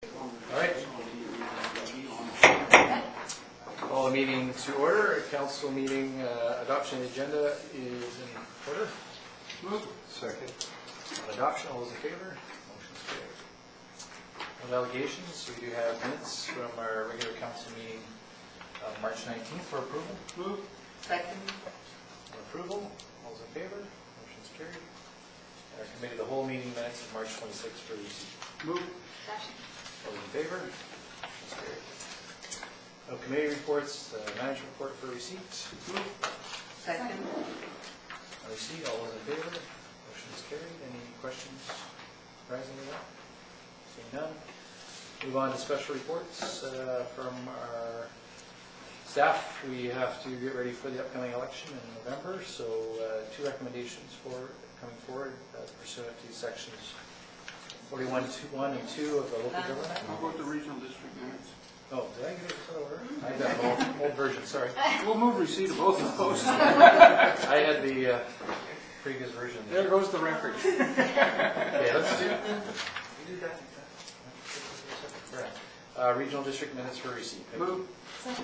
All right. Call the meeting to order. Council meeting adoption of the agenda is in order. Move. Second. On adoption, all those in favor? Motion's carried. On delegations, we do have minutes from our regular council meeting of March 19th for approval. Move. Second. On approval, all those in favor? Motion's carried. And our committee of the whole meeting minutes of March 26th for receipt. Move. All those in favor? Motion's carried. No committee reports, manager report for receipt. Move. Second. On receipt, all those in favor? Motion is carried. Any questions arising to that? Seeing none. Move on to special reports from our staff. We have to get ready for the upcoming election in November, so two recommendations for coming forward pursuant to sections 41, 1 and 2 of the local government. How about the regional district minutes? Oh, did I get it out of order? I had that old version, sorry. We'll move receipt of both of those. I had the previous version. There goes the record. Okay, let's do that. Regional district minutes for receipt. Move. Those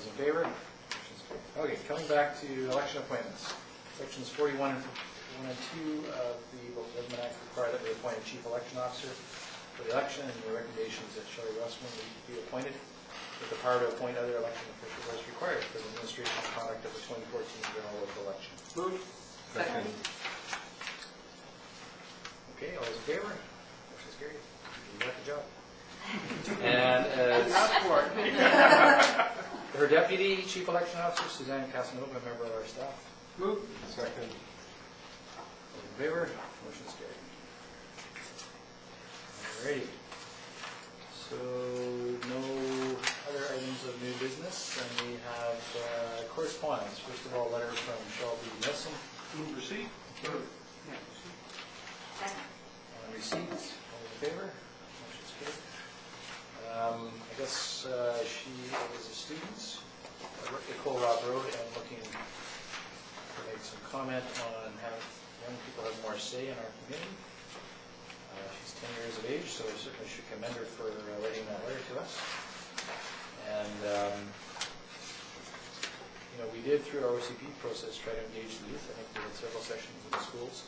in favor? Motion's carried. Okay, coming back to election appointments. Sections 41 and 2 of the Local Government Act require that we appoint a chief election officer for the election, and the recommendations that Shelley Russman be appointed with the power to appoint other election officials as required for the administration and conduct of the 2014 general local election. Move. Second. Okay, all those in favor? Motion's carried. You got the job. And Not for it. her deputy chief election officer, Suzanne Casanova, a member of our staff. Move. Second. All in favor? Motion's carried. Alrighty. So no other items of new business, and we have correspondence. First of all, a letter from Shelby Nielsen Move receipt. Second. on receipt. All in favor? Motion's carried. I guess she is a student. I work at Cole Rob Road and looking to make some comment on how young people have more say in our community. She's 10 years of age, so we certainly should commend her for writing that letter to us. And, we did, through our OCP process, try to engage the youth. I think we had several sessions in the schools.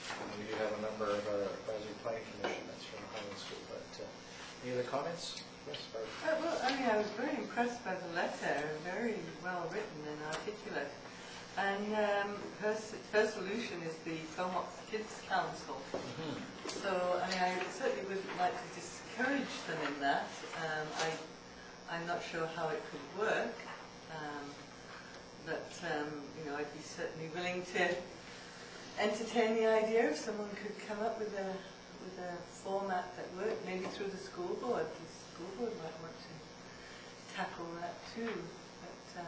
And we do have a member of our advisory planning commission that's from Highland School. But any other comments? Yes, Barbara. Well, I was very impressed by the letter, very well written and articulate. And her solution is the Comox Kids Council. So, I certainly would like to discourage them in that. I'm not sure how it could work, but I'd be certainly willing to entertain the idea if someone could come up with a format that worked, maybe through the school board. The school board might want to tackle that too. But,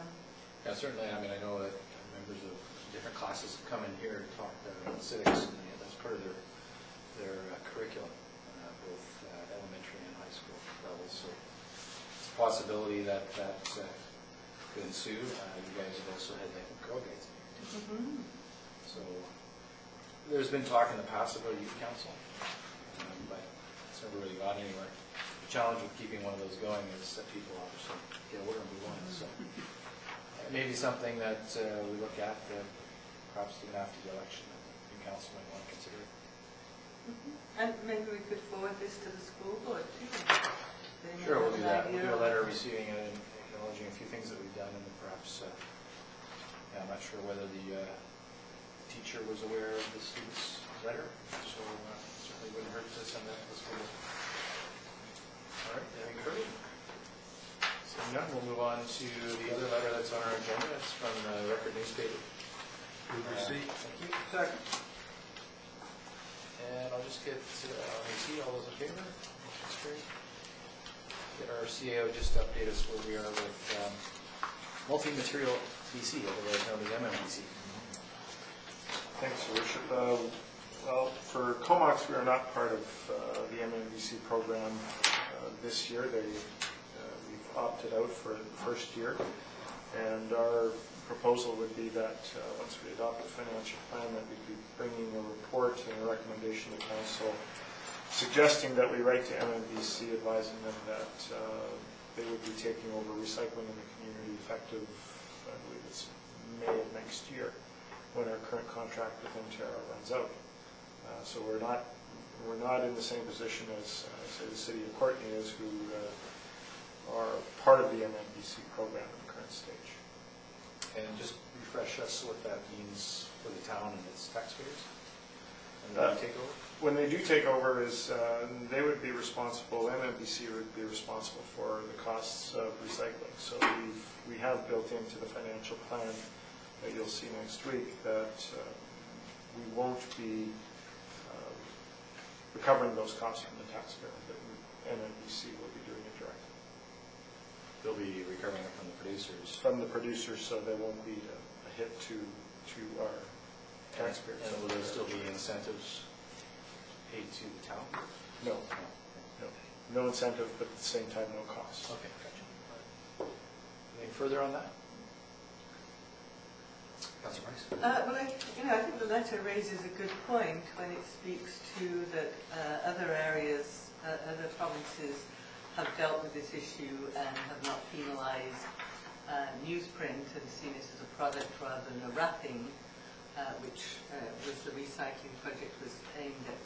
Yeah, certainly. I mean, I know that members of different classes have come in here to talk about civics, and that's part of their curriculum, both elementary and high school levels. So it's a possibility that could ensue. You guys have also had the Girl Guides. So there's been talk in the past about a youth council, but it's never really gone anywhere. The challenge with keeping one of those going is that people obviously get older and move on. So it may be something that we look at perhaps even after the election that the new council might want to consider. And maybe we could forward this to the school board too. They may Sure, we'll have do an that. We'll idea do a of- letter receiving it and acknowledging a few things that we've done, and then perhaps, I'm not sure whether the teacher was aware of the student's letter, so certainly wouldn't hurt to send that to the school. All right, anything further? Seeing none, we'll move on to the other letter that's on our agenda. It's from the Record newspaper. Move receipt. Thank you. Second. And I'll just get receipt. All those in favor? Motion's carried. Get our CAO just to update us where we are with Multi-Material BC, otherwise known as MMBC. Thanks, Your Worship. Well, for Comox, we are not part of the MMBC program this year. We've opted out for the first year, and our proposal would be that once we adopt the financial plan, that we'd be bringing a report and a recommendation to Council suggesting that we write to MMBC advising them that they would be taking over recycling in the community effective, I believe it's May of next year, when our current contract with Interra runs out. So we're not in the same position as, say, the city of Courtenay is, who are part of the MMBC program in the current stage. And just refresh us what that means for the town and its taxpayers? And Uh, then take over? When they do take over, they would be responsible, MMBC would be responsible for the costs of recycling. So we have built into the financial plan that you'll see next week that we won't be recovering those costs from the taxpayer, but MMBC will be doing it directly. They'll be recovering it from the producers. From the producers, so there won't be a hit to our taxpayers. And will there still be incentives paid to the town? No, No. no incentive, but at the same time, no cost. Okay, gotcha. Anything further on that? Councilor Price? Well, I think the letter raises a good point when it speaks to that other areas, other provinces have dealt with this issue and have not penalised newsprint and seen it as a product rather than a wrapping, which was the recycling project was aimed at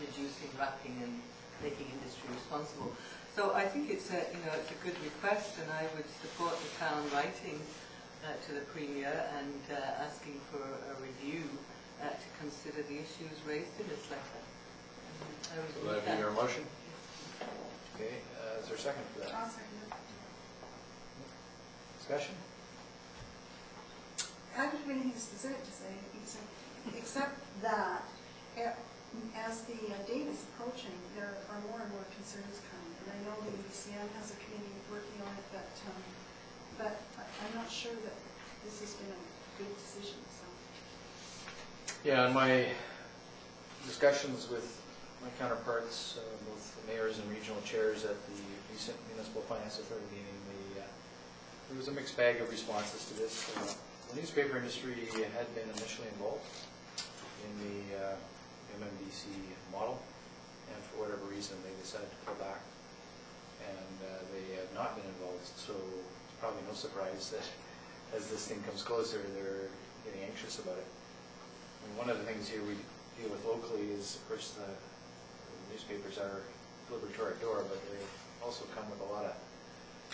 reducing wrapping and making industry responsible. So I think it's a good request, and I would support the town writing to the Premier and asking for a review to consider the issues raised in this letter. I would So move that'd be your motion? Okay, is there a second for that? I'll second it. Discussion? I don't have anything specific to say, except that as the date is approaching, there are more and more concerns coming. And I know the UCN has a committee working on it, but I'm not sure that this has been a good decision, so. Yeah, in my discussions with my counterparts, both the mayors and regional chairs at the recent Municipal Finance Authority meeting, there was a mixed bag of responses to this. The newspaper industry had been initially involved in the MMBC model, and for whatever reason they decided to pull back, and they have not been involved, so it's probably no surprise that as this thing comes closer, they're getting anxious about it. I mean, one of the things here we deal with locally is, of course, the newspapers are delivered to our door, but they also come with a lot of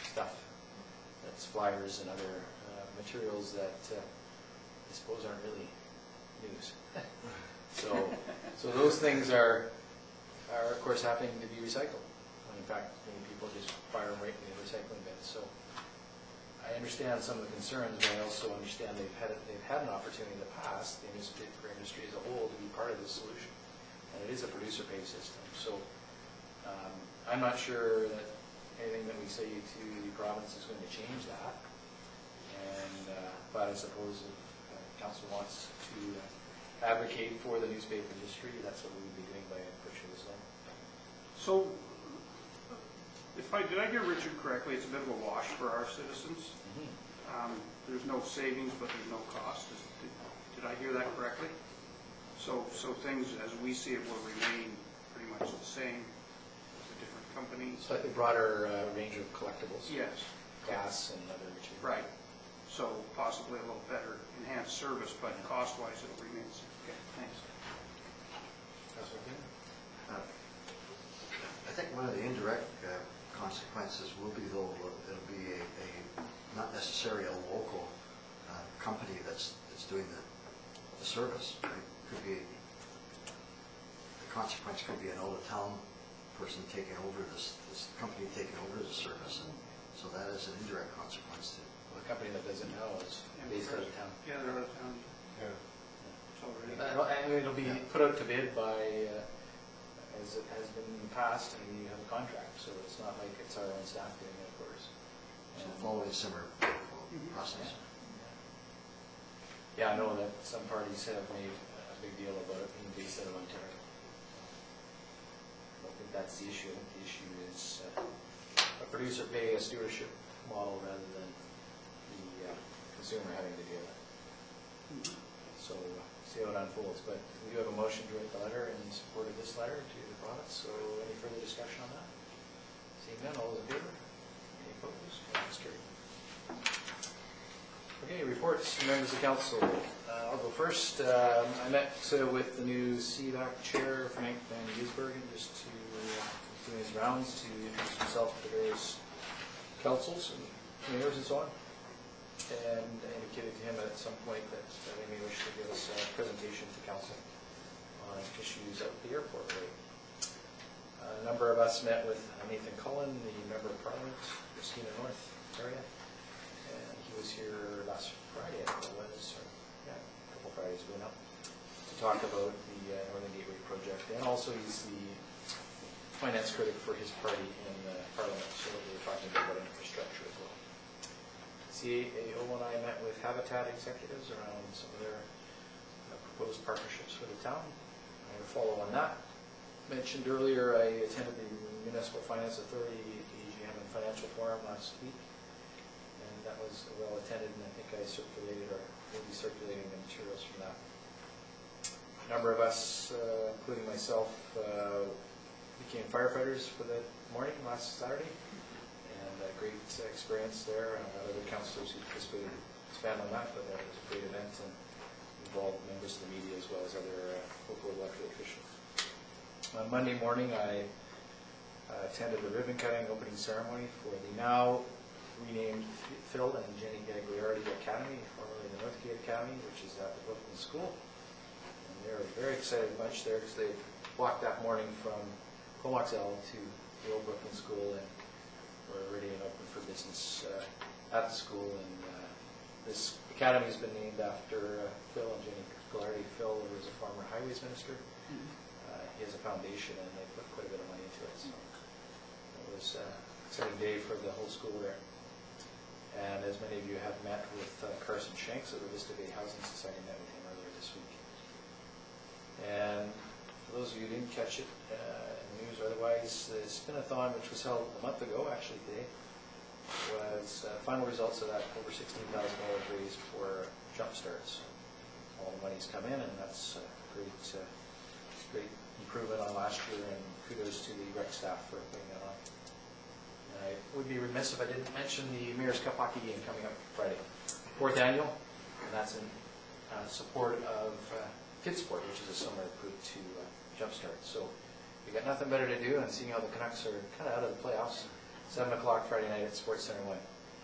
stuff. That's flyers and other materials that I suppose aren't really news. So those things are of course happening to be recycled. In fact, many people just fire them right in the recycling bin. So I understand some of the concerns, but I also understand they've had an opportunity in the past, the newspaper industry as a whole, to be part of the solution. And it is a producer-based system. So I'm not sure that anything that we say to the province is going to change that. And but I suppose if council wants to advocate for the newspaper industry, that's what we would be doing by pushing this on. So, did I hear Richard correctly, it's a bit of a wash for our citizens? There's no savings, but there's no cost. Did I hear that correctly? So things as we see it will remain pretty much the same with the different companies? Slightly broader range of collectibles. Yes. Gas and other materials. Right. So possibly a little better enhanced service, but cost-wise it'll remain the same. Okay, thanks. Councilor Keenan? I think one of the indirect consequences will be, though, it'll be not necessarily a local company that's doing the service. It could be, the consequence could be an out-of-town person taking over this company taking over the service, and so that is an indirect consequence too. Well, the company that does it now is based out of town. Yeah, they're out of town. Yeah. It's already. And it'll be put out to bid by, as it has been in the past, and you have a contract, so it's not like it's our own staff doing it, of course. So And- following a similar process. Yeah, I know that some parties have made a big deal about it being based out of Ontario. I don't think that's the issue. I think the issue is a producer pay a stewardship model rather than the consumer having to deal with it. So see how it unfolds. But we do have a motion to write the letter in support of this letter to the province, so any further discussion on that? Seeing none, all those in favor? Any opposed? Motion's carried. Okay, reports from members of council. I'll go first. I met with the new CVAC chair, Frank Van Giesbergen, just to do his rounds to introduce himself to various councils and mayors and so on. And I indicated to him at some point that they may wish to give us a presentation to council on issues at the airport. Right? A number of us met with Nathan Cullen, the Member of Parliament, Christina North area, and he was here last Friday, I think it was, or yeah, a couple Fridays ago now, to talk about the Northern Gateway project, and also he's the finance critic for his party in Parliament, so we were talking about infrastructure as well. CAO and I met with Habitat executives around some of their proposed partnerships with the town. I will follow on that. Mentioned earlier, I attended the Municipal Finance Authority AGM and Financial Forum last week, and that was well attended, and I think I circulated or will be circulating the materials from that. A number of us, including myself, became firefighters for the morning last Saturday, and a great experience there. Other councillors who participated expand on that, but it was a great event and involved members of the media as well as other local elected officials. On Monday morning, I attended the ribbon cutting opening ceremony for the now renamed Phil and Jenny Gagliardi Academy, formerly the Northgate Academy, which is at the Brooklyn School. And they're a very excited bunch there because they walked that morning from Comox L to the old Brooklyn School, and we're ready and open for business at the school. And this academy has been named after Phil and Jenny Gagliardi. Phil was a former highways minister. He has a foundation, and they put quite a bit of money into it. So it was an exciting day for the whole school there. And as many of you have met with Carson Shanks of the Vista Bay Housing Society, met with him earlier this week. And for those of you who didn't catch it in the news or otherwise, the Spinathon, which was held a month ago, actually today, was final results of that over $16,000 raised for Jumpstarts. All the money's come in, and that's great improvement on last year, and kudos to the rec staff for putting that on. I would be remiss if I didn't mention the Mayor's Cup Hockey game coming up Friday. 4th annual, and that's in support of Kids Sport, which is a summer recruit to Jumpstart. So we got nothing better to do, and seeing how the Canucks are kind of out of the playoffs, 7 o'clock Friday night at Sports Center 1.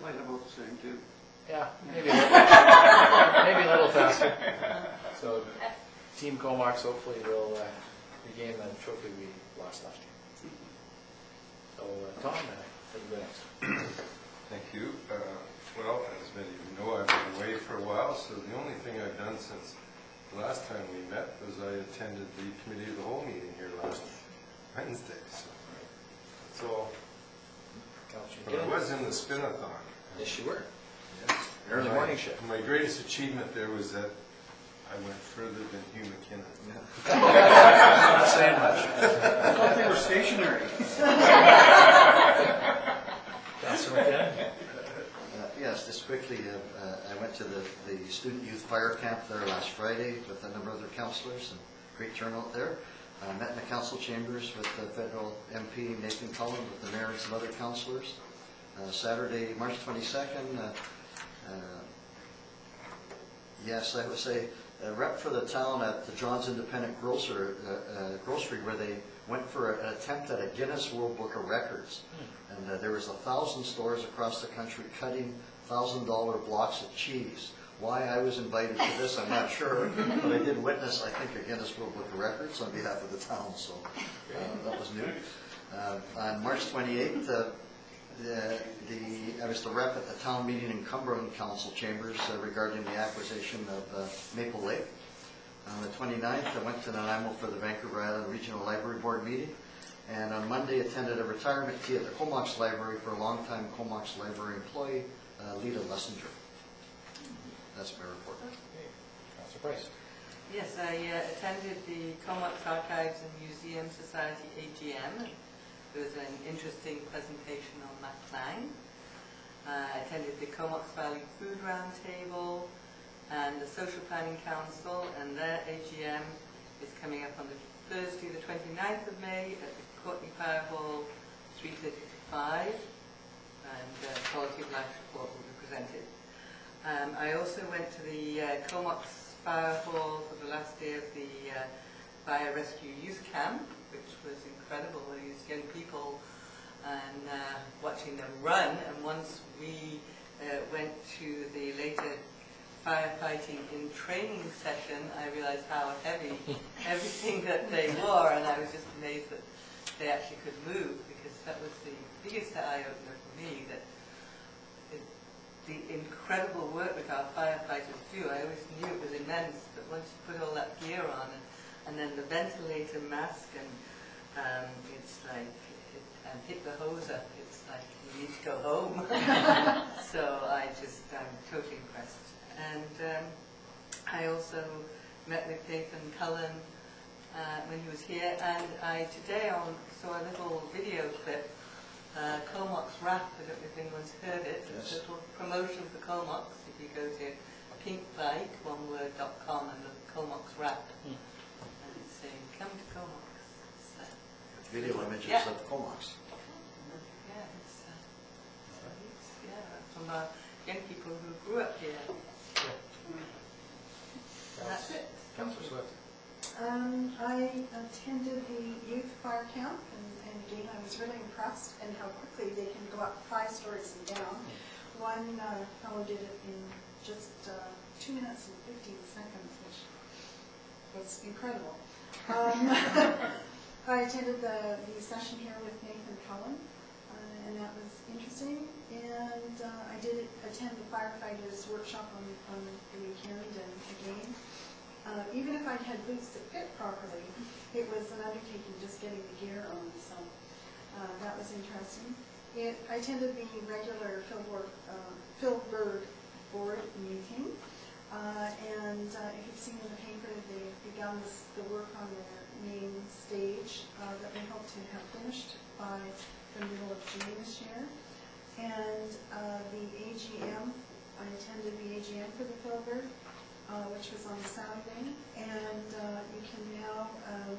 Might have about the same too. Yeah, maybe a little faster. So Team Comox hopefully will regain the trophy we lost last year. So Tom, for the next. Thank you. Well, as many of you know, I've been away for a while, so the only thing I've done since the last time we met was I attended the Committee of the Whole meeting here last Wednesday. So that's all. But I was in the Spinathon. Yes, you were. Yes. Early morning shift. My greatest achievement there was that I went further than Hugh McKinnon. Not saying much. I thought they were stationary. Councilor McKinnon? Yes, just quickly, I went to the Student Youth Fire Camp there last Friday with a number of other councillors, and great turnout there. Met in the council chambers with the federal MP Nathan Cullen, with the mayor and some other councillors. Saturday, March 22nd, yes, I would say a rep for the town at the John's Independent Grocery, where they went for an attempt at a Guinness World Book of Records. And there was 1,000 stores across the country cutting $1,000 blocks of cheese. Why I was invited to this, I'm not sure, but I did witness, I think, a Guinness World Book of Records on behalf of the town, so that was new. On March 28th, I was the rep at the town meeting in Cumberland Council Chambers regarding the acquisition of Maple Lake. On the 29th, I went to Nanaimo for the Vancouver Island Regional Library Board meeting. And on Monday, attended a retirement tea at the Comox Library for a longtime Comox Library employee, Lita Lessinger. That's my report. Okay. Councilor Price. Yes, I attended the Comox Archives and Museum Society AGM. There was an interesting presentation on Matt Klein. I attended the Comox Valley Food Roundtable, and the Social Planning Council, and their AGM is coming up on the Thursday, the 29th of May at the Courtney Fire Hall, 3:30 to 5, and quality of life report will be presented. I also went to the Comox Fire Hall for the last day of the Fire Rescue Youth Camp, which was incredible. These young people and watching them run, and once we went to the later firefighting in training session, I realized how heavy everything that they wore, and I was just amazed that they actually could move, because that was the biggest eye-opener for me, that the incredible work that our firefighters do. I always knew it was immense, but once you put all that gear on, and then the ventilator mask, and it's like, and hit the hose up, it's like you need to go home. So I'm totally impressed. And I also met with Nathan Cullen when he was here, and I today saw a little video clip, Comox Wrap. I don't know if anyone's heard it. It's a little promotion for Comox. If you go to pinkbike.com and look Comox Wrap, and it's saying, come to Comox. Video images Yeah. of Comox. Yeah, it's from young people who grew up here. And that's it. Councillor Swift. I attended the youth fire camp, and again, I was really impressed in how quickly they can go up 5 stories and down. One fellow did it in just 2 minutes and 15 seconds, which was incredible. I attended the session here with Nathan Cullen, and that was interesting. And I did attend the firefighters workshop on the weekend, and again, even if I had boots that fit properly, it was an undertaking just getting the gear on, so that was interesting. I attended the regular Philbird board meeting, and if you've seen in the paper, they've begun the work on their main stage that we hope to have finished by the middle of June this year. And the AGM, I attended the AGM for the Philbird, which was on Saturday, and you can now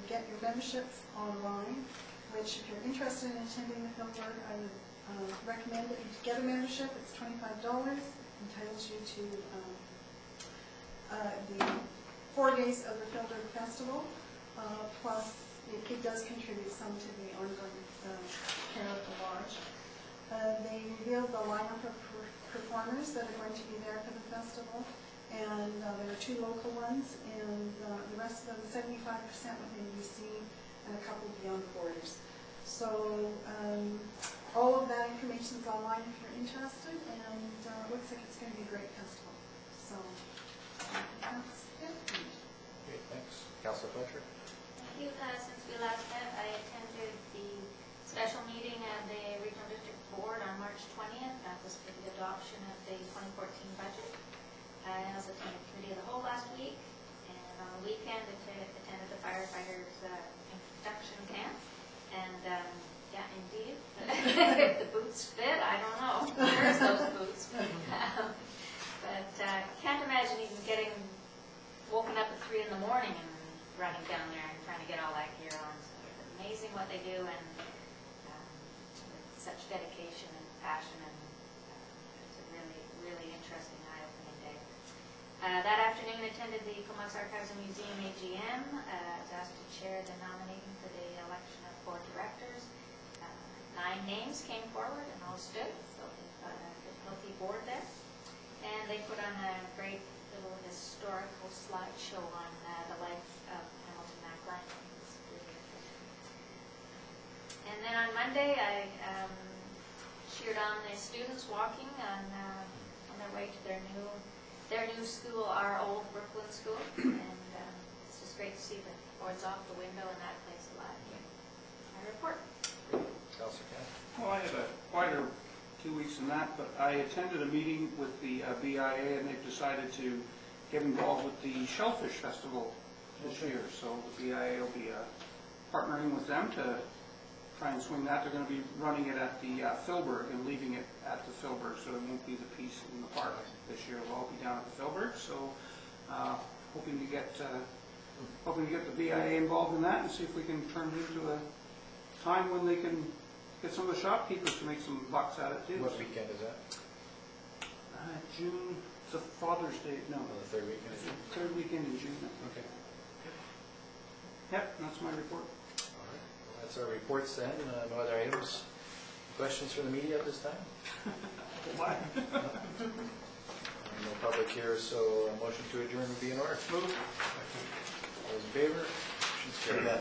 get your memberships online, which if you're interested in attending the Philbird, I would recommend that you get a membership. It's $25, entitles you to the 4 days of the Philbird Festival, plus it does contribute some to the ongoing care of the lodge. They revealed the lineup of performers that are going to be there for the festival, and there are 2 local ones, and the rest of them, 75% within BC, and a couple beyond the borders. So all of that information is online if you're interested, and it looks like it's going to be a great festival. So that's it. Great, thanks. Councillor Fletcher. Thank you. Since we last met, I attended the special meeting of the Regional District Board on March 20th. That was for the adoption of the 2014 budget. I also attended Committee of the Whole last week, and on the weekend attended the firefighters introduction camp. And yeah, indeed, if the boots fit, I don't know. Where's those boots? But can't imagine even getting woken up at 3 in the morning and running down there and trying to get all that gear on. So it's amazing what they do, and with such dedication and passion, and it's a really, really interesting, eye-opening day. That afternoon, attended the Comox Archives and Museum AGM. I was asked to chair the nominating for the election of 4 directors. 9 names came forward and all stood, so they've got a good, healthy board there. And they put on a great little historical slideshow on the life of Hamilton MacLean. And then on Monday, I cheered on the students walking on their way to their new school, our old Brooklyn school, and it's just great to see the boards off the window and that place alive. I report. Councillor Campbell. Well, I had a quieter 2 weeks than that, but I attended a meeting with the BIA, and they've decided to get involved with the Shellfish Festival this year. So the BIA will be partnering with them to try and swing that. They're going to be running it at the Filberg and leaving it at the Filberg, so it won't be the piece in the park this year. It'll all be down at the Filberg. So hoping to get the BIA involved in that and see if we can turn it into a time when they can get some of the shopkeepers to make some bucks at it too. What weekend is that? June, it's a Father's Day, no, Oh, the third weekend of June? third weekend in June. Okay. Yep, that's my report. All right, well, that's our reports then. No other items? Questions for the media at this time? Bye. No public here, so a motion to adjourn would be in order. All those in favor? Motion's carried.